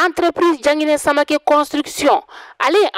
entreprise Jangine Samake construction ale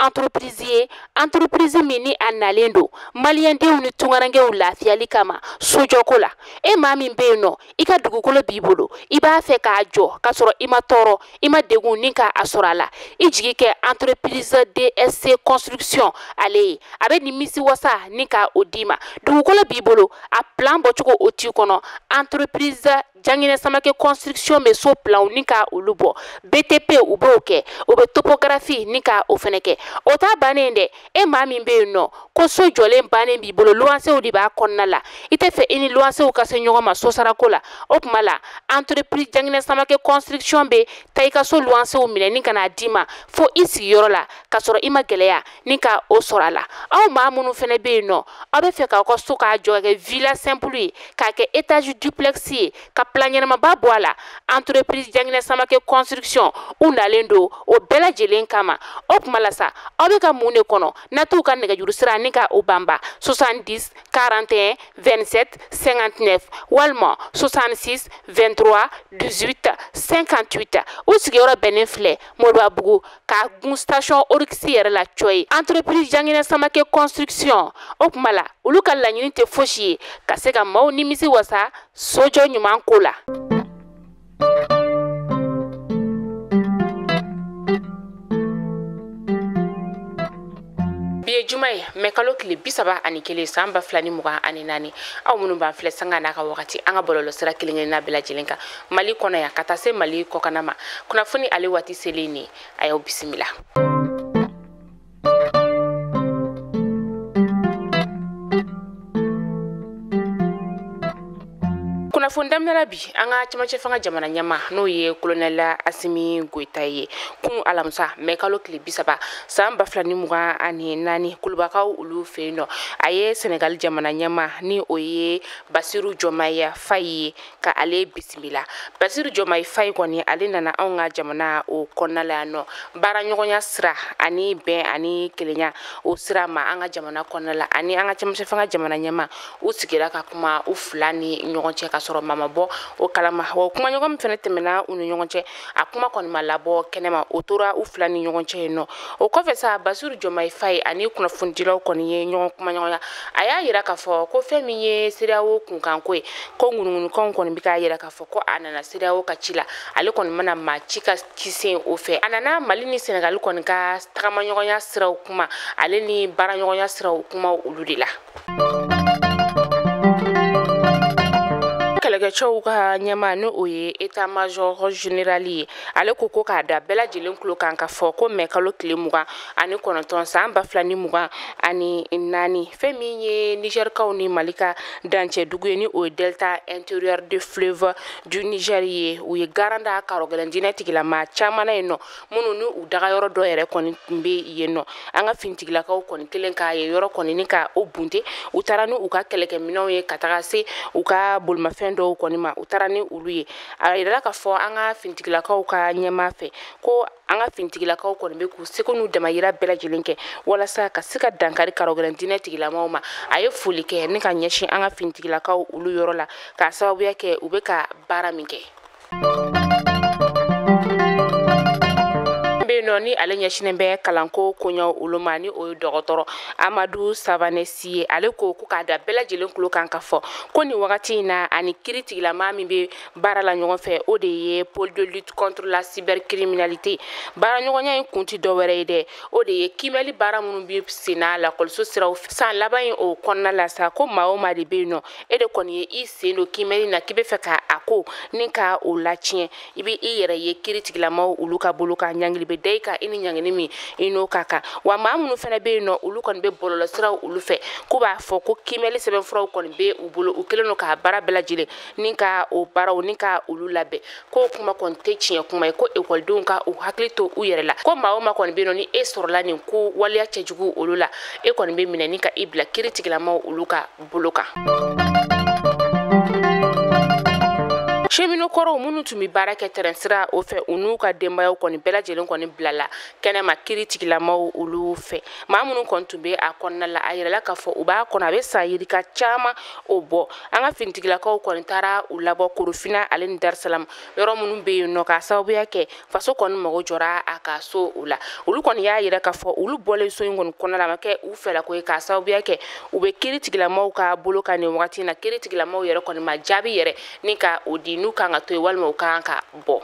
entreprise mini analendo malien de uni tungarange ulafiyali kama sojoko la e ma min be no I ka dugukolo b'i bolo I b'a fɛ k'a jɔ ka sɔrɔ I ma tɔɔrɔ I ma degun ni ka asorala I jigi kɛ entreprise DSC construction ale a bɛ nimisi wasa ni ka o di ma dugukolo b'i bolo a plan bɔcogo o ti kɔnɔ entreprise Jangine Samake construction bɛ so plan ni ka olu bɔ BTP u b'o kɛ o bɛ topographie ni ka o fɛnɛ kɛ o ta bannen dɛ e maa min bɛ yen nɔ ko so jɔlen bannen b'i bolo luwansew de b'a kɔnɔna la I tɛ fɛ I ni luwansew ka se ɲɔgɔn ma so sarako la o tuma la entreprise Jangine Samake construction bɛ taa I ka so luwansew minɛ ni ka n'a d'i ma fo I sigiyɔrɔ la ka sɔrɔ I ma gɛlɛya ni ka o sɔrɔ a la aw maa minnu fɛnɛ bɛ yen nɔ aw bɛ fɛ k'aw ka so k'a jɔ ka kɛ villa simple ye k'a kɛ étage duplex ye ka plan ɲɛnamaba bɔ a la entreprise Jangine Samake construction u nalen don o bɛɛ lajɛlen kama o tuma la sa aw bɛ ka mun de kɔnɔ n'a t'u ka nɛgɛjuru sira ni ka o banba 70 41 27 59 walima 66 23 18 58 u sigiyɔrɔ bɛnnen filɛ Moribabugu k'a gun station Orix yɛrɛ la cɔyi entreprise Jangine Samake construction o tuma la olu ka laɲini tɛ fosi ye ka se ka maaw nimisi wasa sojɔ ɲuman ko la. Biye juma ye mais kalo tile 31 san 2024 aw minnu b'an filɛ sanga n'a ka wagati an ka bɔlɔlɔ sira kelen-kelenna bɛɛ lajɛlen kan Mali kɔnɔ yan ka taa se Mali kɔkana ma kunnafoni ale waati selen ni a y'aw bisimila. Kunnafoni daminɛla bi an ka cɛmancɛ fanga jamana ɲɛma n'o ye colonel Asimi Goita ye kun alamisa mais kalo tile 30 san 2024 kulubakaw olu fɛ yen nɔ a ye Senegal jamana ɲɛma ni o ye Basiru Jomaya Faye ka ale bisimila Basiru Jomaya Faye kɔni ale nana anw ka jamana o kɔnɔna la yan nɔ baara ɲɔgɔnya sira ani bɛn ani kelenya o sira ma an ka jamana kɔnɔna la ani an ka cɛmancɛ fanga jamana ɲɛma u sigira ka kuma u fila ni ɲɔgɔn cɛ ka sɔrɔ mama bɔ o kalama o kuma ɲɔgɔn min fɛnɛ tɛmɛna u ni ɲɔgɔn cɛ a kuma kɔni ma labɔ kɛnɛma o tora u fila ni ɲɔgɔn cɛ yen nɔ o kɔfɛ sa Basiru Jomaya Faye ani kunnafonidilaw kɔni ye ɲɔgɔn kuma ɲɔgɔnya a y'a yira k'a fɔ ko fɛn min ye CEDEAO kunkanko ye ko ŋunuŋunukanw kɔni bɛ k'a yira k'a fɔ ko a nana CEDEAO ka ci la ale kɔni mana maa ci ka kisen o fɛ a nana Mali ni Senegal kɔni ka tagamaɲɔgɔnya siraw kuma ale ni baaraɲɔgɔnya siraw kuma olu de la. Kɛlɛkɛcɛw ka ɲɛma ni o ye état major général ye ale ko k'a da bɛɛ lajɛlen tulo kan ka fɔ ko mais kalo tile 29 san 2024 fɛn min ye Nigerkaw ni Malika dancɛ dugu ye ni o ye delta intérieur de fleuve du Niger ye u ye garanda karogɛlɛn dinɛ tigilama caman yen nɔ minnu ni u dagayɔrɔ dɔ yɛrɛ kɔni tun bɛ yen nɔ an ka finitigilakaw kɔni kelen k'a ye yɔrɔ kɔni ni ka o bunte u taara ni u ka kɛlɛkɛminɛnw ye ka taga se u ka bolimafɛn dɔw kɔni ma u taara ni olu ye a yirala k'a fɔ an ka finitigilakaw ka ɲɛma fɛ ko an ka finitigilakaw kɔni bɛ k'u seko n'u damayira bɛɛ lajɛlen kɛ walasa ka se ka dankari karogɛlɛn dinɛ tigilamaw ma a ye foli kɛ ni ka ɲɛsin an ka finitigilakaw olu yɔrɔ la k'a sababuya kɛ u bɛ ka baara min kɛ. Ni ale ɲɛsinen bɛ kalanko koɲɛw olu ma ni o ye dɔgɔtɔrɔ Amadu Savanesi ye ale ko k'a da bɛɛ lajɛlen tulo kan ka fɔ ko ni wagati in na ani kiri tigilama min bɛ baara la ɲɔgɔn fɛ o de ye pôle de lutte contre la cybercriminalité baara ɲɔgɔnya in kun tɛ dɔwɛrɛ ye dɛ o de ye kimɛli baara minnu bɛ sen na lakɔliso siraw fɛ san laban in o kɔnɔna la sa ko maa o maa de bɛ yen nɔ e de kɔni ye I sen don kimɛli na k'i bɛ fɛ ka a ko ni ka o latiɲɛ I bɛ I yɛrɛ ye kiri tigilamaw olu ka bolo ka ɲangili bɛ da I kan I ni ɲangini min I n'o ka kan wa maa minnu fana bɛ yen nɔ olu kɔni bɛ bɔlɔlɔ siraw olu fɛ k'u b'a fɔ ko kimɛli sɛbɛnfuraw kɔni bɛ u bolo u kɛlen don k'a baara bɛɛ lajɛlen ni ka o baaraw ni ka olu labɛn ko kuma kɔni tɛ tiɲɛ kuma ye ko ekɔlidenw ka u hakili to u yɛrɛ la ko maa o maa kɔni bɛ yen nɔ ni e sɔrɔla nin ko waleya cɛjugu olu la e kɔni bɛ minɛ ni ka I bila kiri tigilamaw olu ka bolo kan. Chemino kɔrɔw minnu tun bɛ baara kɛ terrain sira o fɛ u n'u ka denbayaw kɔni bɛɛ lajɛlen kɔni bilala kɛnɛma kiiri tigilamaw olu fɛ maa minnu kɔni tun bɛ a kɔnɔna la a yirala k'a fɔ u b'a kɔnɔ a bɛ san yirika caman o bɔ an ka finitigilakaw kɔni taara u labɔ Korofina ale ni Darusalam yɔrɔ minnu bɛ yen nɔ k'a sababuya kɛ faso kɔni mago jɔra a ka so o la olu kɔni y'a yira k'a fɔ olu bɔlen so in kɔni kɔnɔna la a ma kɛ u fɛla ko ye k'a sababuya kɛ u bɛ kiiri tigilamaw ka bolo kan nin wagati in na kiiri tigilamaw yɛrɛ kɔni ma jaabi yɛrɛ ni ka o di n'u kan ka to yen walima u kan ka bɔ.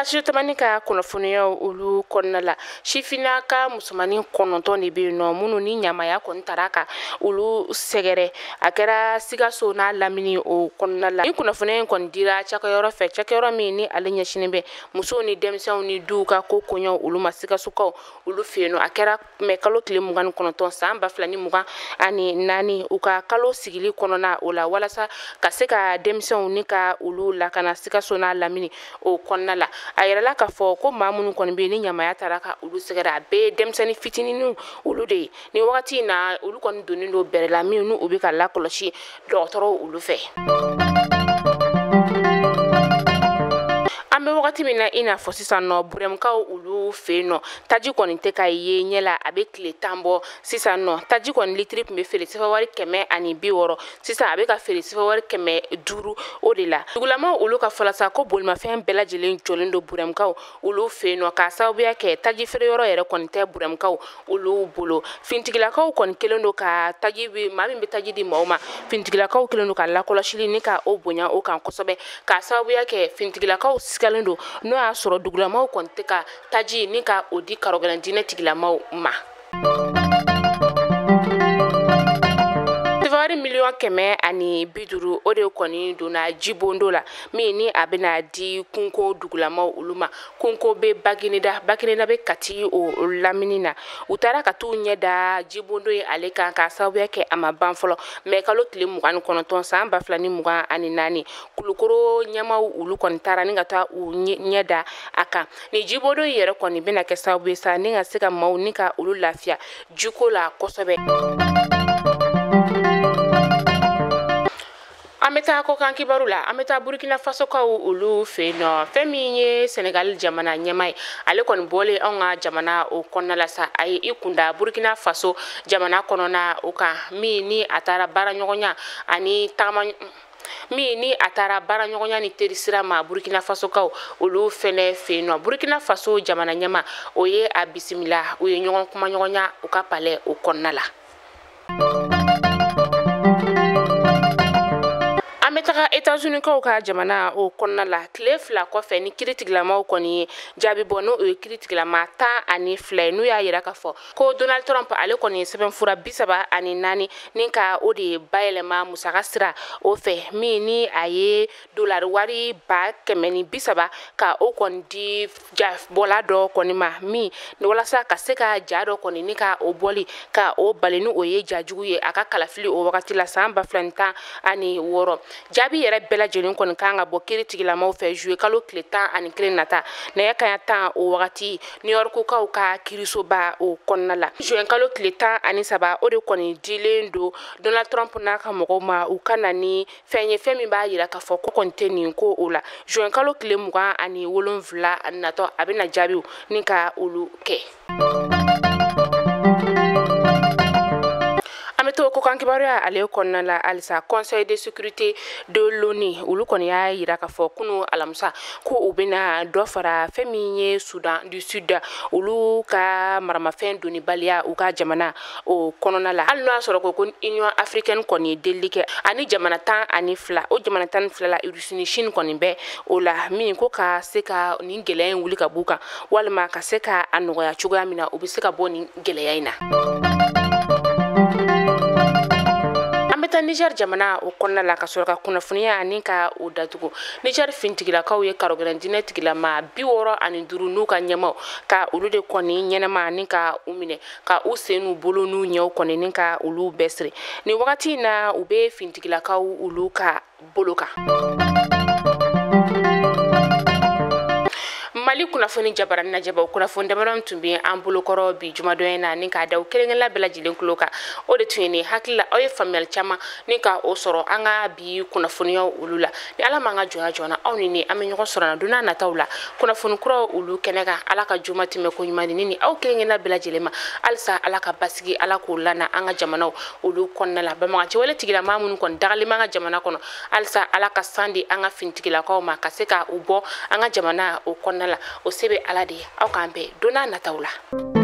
Tamani ka kunnafoniya olu kɔnɔna la sifinaka musomanin 9 de bɛ yen nɔ minnu ni ɲamaya kɔni taara ka olu sɛgɛrɛ a kɛra Sikaso n'a Lamini o kɔnɔna la ni kunnafoniya in kɔni dira cakɛyɔrɔ fɛ cakɛyɔrɔ min ni ale ɲɛsinen bɛ musow ni denmisɛnw ni duw ka ko kɔɲɔ olu ma Sikasokaw olu fɛ yen nɔ a kɛra kalo tile 29 san 2024 u ka kalo sigili kɔnɔna o la walasa ka se ka denmisɛnw ni ka olu lakana Sikaso n'a Lamini o kɔnɔna la a yirala k'a fɔ ko maa minnu kɔni bɛ yen ni ɲamaya taara ka olu sɛgɛrɛ a bɛɛ denmisɛnnin fitinin olu de ye ni wagati in na olu kɔni donnen don bɛrɛ la min n'u bɛ ka lakɔlɔsi dɔgɔtɔrɔw olu fɛ. An bɛ wagati min na i n'a fɔ sisan nɔ Burɛmukaw olu fɛ yen nɔ taji kɔni tɛ ka ye ɲɛla a bɛ tile 10 bɔ sisan nɔ taji kɔni litiri tun bɛ feere sifawari 160 sisan a bɛ ka feere sifawari 500 o de la dugulamaw olu ka fɔla sa ko bolimafɛn bɛɛ lajɛlen jɔlen don Burɛmukaw olu fɛ yen nɔ k'a sababuya kɛ taji feere yɔrɔ yɛrɛ kɔni tɛ Burɛmukaw olu bolo finitigilakaw kɔni kelen don ka taji bɛ maa min bɛ taji di maaw ma finitigilakaw kelen don ka lakɔlɔsili ni ka o bonya o kan kosɛbɛ k'a sababuya kɛ finitigilakaw sigalen don n'o y'a sɔrɔ dugulamaw kɔni tɛ ka taji ni ka o di karɔgɛlɛndinɛ tigilamaw ma. Sifawari 150 o de kɔni donna jibondo la min ni a bɛna di kunko dugulamaw olu ma kunko bɛ Bagineda bɛ Kati o Lamini na u taara ka t'u ɲɛ da jibondo ye ale kan k'a sababuya kɛ a ma ban fɔlɔ mais kalo tile 29 san 2024 Kulukoro ɲɛmaw olu kɔni taara ni ka taa u ɲɛ da a kan ni jibondo yɛrɛ kɔni bɛna kɛ sababu ye sa ni ka se ka maaw ni ka olu lafiya jiko la kosɛbɛ. An bɛ taa kɔkan kibaru la an bɛ taa Burkina Faso kaw olu fɛ yen nɔ fɛn min ye Senegal jamana ɲɛmaa ye ale kɔni bɔlen anw ka jamana o kɔnɔna la sa a ye i kunda Burkina Faso jamana kɔnɔna o kan min ni a taara baaraɲɔgɔnya ani tagama min ni a taara baaraɲɔgɔnya ni terisira ma Burkina Faso kaw olu fɛnɛ fɛ yen nɔ Burkina Faso jamana ɲɛmaa o ye a bisimila u ye ɲɔgɔn kuma ɲɔgɔnya u ka palais o kɔnɔna la. An bɛ taga États-Unis kaw ka jamana o kɔnɔna la tile 2 kɔfɛ ni kiiritigilamaw kɔni ye jaabi bɔ n'o ye kiiritigilama 12 ye n'u y'a yira k'a fɔ ko Donald Trump ale kɔni ye sɛbɛnfura 34 ni ka o de ye bayɛlɛma musaka sira o fɛ min ni a ye dolari wari 130 ka o kɔni di bɔla dɔ kɔni ma min walasa ka se ka ja dɔ kɔni ni ka o bɔli ka o bali ni o ye jajugu ye a ka kalafili o wagati la san 2016 jaabi yɛrɛ bɛɛ lajɛlen kɔni kan ka bɔ kiiritigilamaw fɛ juillet kalo tile 11 nata nɛgɛ kanɲɛ 10 o wagati New York kaw ka kiirisoba o kɔnɔna la juin kalo tile 13 o de kɔni dilen don Donald Trump n'a ka mɔgɔw ma u ka na ni fɛn ye fɛn min b'a yira k'a fɔ ko kɔni tɛ nin ko o la juin kalo tile 27 natɔ a bɛna jaabiw ni ka olu kɛ. To ko kan kibaruya ale kɔnɔna la alisa Conseil de sécurité de l'ONU olu kɔni y'a yira k'a fɔ kunu alamisa ko u bɛna dɔ fara fɛn min ye Sudan du Sud olu ka maramafɛn donibaliya u ka jamana o kɔnɔna la hali n'o y'a sɔrɔ ko Union africaine kɔni ye delili kɛ ani jamana 12 o jamana 12 la Russie ni Chine kɔni bɛ o la min ko ka se ka nin gɛlɛya in wuli ka b'u kan walima ka se ka a nɔgɔya cogoya min na u bɛ se ka bɔ nin gɛlɛya in na. Niger jamana o kɔnɔna la ka sɔrɔ ka kunnafoniya ani ka o datugu Niger finitigilakaw ye karɔgɛlɛndinɛ tigilama 65 n'u ka ɲɛmaw ka olu de kɔni ɲɛnama ani ka u minɛ ka u sen n'u bolo n'u ɲɛw kɔni ni ka olu bɛɛ siri ni wagati na u bɛ finitigilakaw olu ka bolo kan. Mali kunnafoni jabaran na jabaw kunnafoni damaram tumbi an bolo kɔrɔ bi jumadonya na ni ka da kelen la bela jilen kulo kan o de tuni hakila o ye famiyal chama ni ka o sɔrɔ an ka bi kunnafoniya olu la ni ala man ka jɔnya jɔna aw ni an bɛ ɲɔgɔn sɔrɔ na donna nataw la kunnafoni kura olu kɛnɛ kan ala ka juma tɛmɛ ko ɲuman ni aw kelen la bela jilen ma alisa ala ka basigi ala k'o lana an ka jamanaw olu kɔnɔna la bamagaci wale tigila maa minnu kɔni dagali man ka jamana kɔnɔ alisa ala ka sandi an ka finitigilakaw ma ka se ka u bɔ an ka jamana o kɔnɔna la o se bɛ ala de ye aw k'an bɛɛ donna nataw la